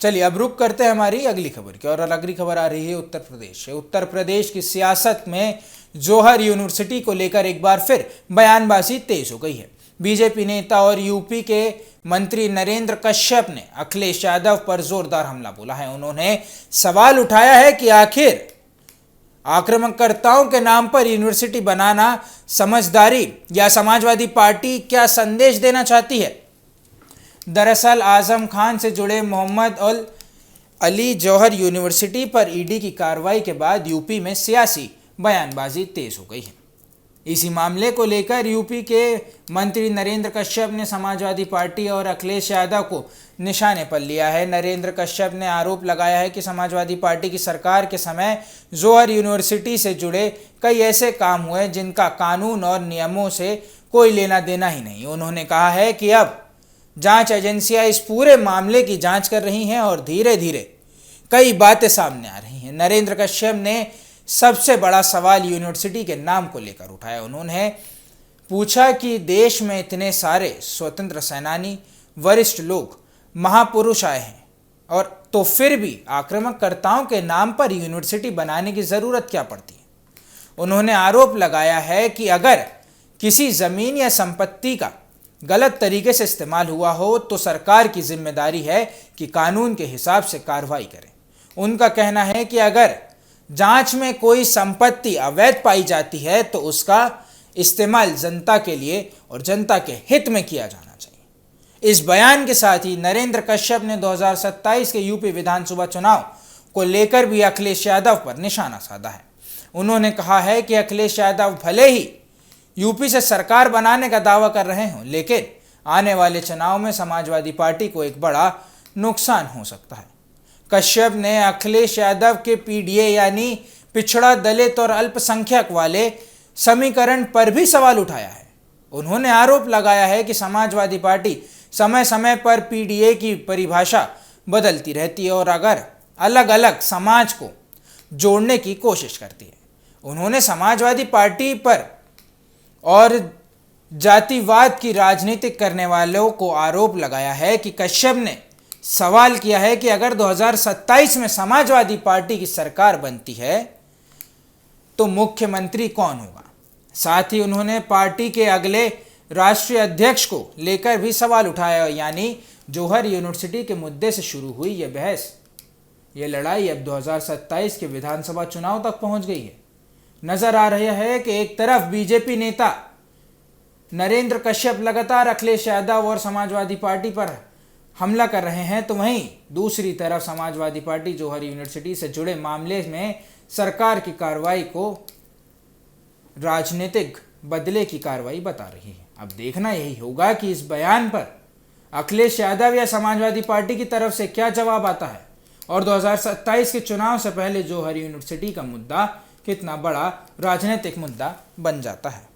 चलिए अब रुक करते हैं हमारी अगली खबर की। और अगली खबर आ रही है उत्तर प्रदेश से। उत्तर प्रदेश की सियासत में जौहर यूनिवर्सिटी को लेकर एक बार फिर बयानबाजी तेज हो गई है। बीजेपी नेता और यूपी के मंत्री नरेंद्र कश्यप ने अखिलेश यादव पर जोरदार हमला बोला है। उन्होंने सवाल उठाया है कि आखिर आक्रमणकर्ताओं के नाम पर यूनिवर्सिटी बनाना समझदारी या समाजवादी पार्टी क्या संदेश देना चाहती है। दरअसल आजम खान से जुड़े मोहम्मद अली जौहर यूनिवर्सिटी पर ईडी की कार्रवाई के बाद यूपी में सियासी बयानबाजी तेज हो गई है। इसी मामले को लेकर यूपी के मंत्री नरेंद्र कश्यप ने समाजवादी पार्टी और अखिलेश यादव को निशाने पर लिया है। नरेंद्र कश्यप ने आरोप लगाया है कि समाजवादी पार्टी की सरकार के समय जौहर यूनिवर्सिटी से जुड़े कई ऐसे काम हुए जिनका कानून और नियमों से कोई लेना देना ही नहीं। उन्होंने कहा है कि अब जांच एजेंसियां इस पूरे मामले की जांच कर रही हैं और धीरे धीरे कई बातें सामने आ रही हैं। नरेंद्र कश्यप ने सबसे बड़ा सवाल यूनिवर्सिटी के नाम को लेकर उठाया। उन्होंने पूछा कि देश में इतने सारे स्वतंत्र सेनानी, वरिष्ठ लोग, महापुरुष आए हैं और तो फिर भी आक्रमणकर्ताओं के नाम पर यूनिवर्सिटी बनाने की ज़रूरत क्या पड़ती है। उन्होंने आरोप लगाया है कि अगर किसी ज़मीन या संपत्ति का गलत तरीके से इस्तेमाल हुआ हो तो सरकार की जिम्मेदारी है कि कानून के हिसाब से कार्रवाई करे। उनका कहना है कि अगर जांच में कोई संपत्ति अवैध पाई जाती है तो उसका इस्तेमाल जनता के लिए और जनता के हित में किया जाना चाहिए। इस बयान के साथ ही नरेंद्र कश्यप ने 2027 के यूपी विधानसभा चुनाव को लेकर भी अखिलेश यादव पर निशाना साधा है। उन्होंने कहा है कि अखिलेश यादव भले ही यूपी से सरकार बनाने का दावा कर रहे हों, लेकिन आने वाले चुनाव में समाजवादी पार्टी को एक बड़ा नुकसान हो सकता है। कश्यप ने अखिलेश यादव के पीडीए यानी पिछड़ा, दलित और अल्पसंख्यक वाले समीकरण पर भी सवाल उठाया है। उन्होंने आरोप लगाया है कि समाजवादी पार्टी समय समय पर पीडीए की परिभाषा बदलती रहती है और अगर अलग अलग समाज को जोड़ने की कोशिश करती है। उन्होंने समाजवादी पार्टी पर और जातिवाद की राजनीति करने वालों को आरोप लगाया है कि कश्यप ने सवाल किया है कि अगर 2027 में समाजवादी पार्टी की सरकार बनती है तो मुख्यमंत्री कौन होगा। साथ ही उन्होंने पार्टी के अगले राष्ट्रीय अध्यक्ष को लेकर भी सवाल उठाया, यानी जौहर यूनिवर्सिटी के मुद्दे से शुरू हुई यह बहस, यह लड़ाई अब 2027 के विधानसभा चुनाव तक पहुंच गई है। नजर आ रहा है कि एक तरफ बीजेपी नेता नरेंद्र कश्यप लगातार अखिलेश यादव और समाजवादी पार्टी पर हमला कर रहे हैं, तो वहीं दूसरी तरफ समाजवादी पार्टी जौहर यूनिवर्सिटी से जुड़े मामले में सरकार की कार्रवाई को राजनीतिक बदले की कार्रवाई बता रही है। अब देखना यही होगा कि इस बयान पर अखिलेश यादव या समाजवादी पार्टी की तरफ से क्या जवाब आता है और 2027 के चुनाव से पहले जौहर यूनिवर्सिटी का मुद्दा कितना बड़ा राजनीतिक मुद्दा बन जाता है।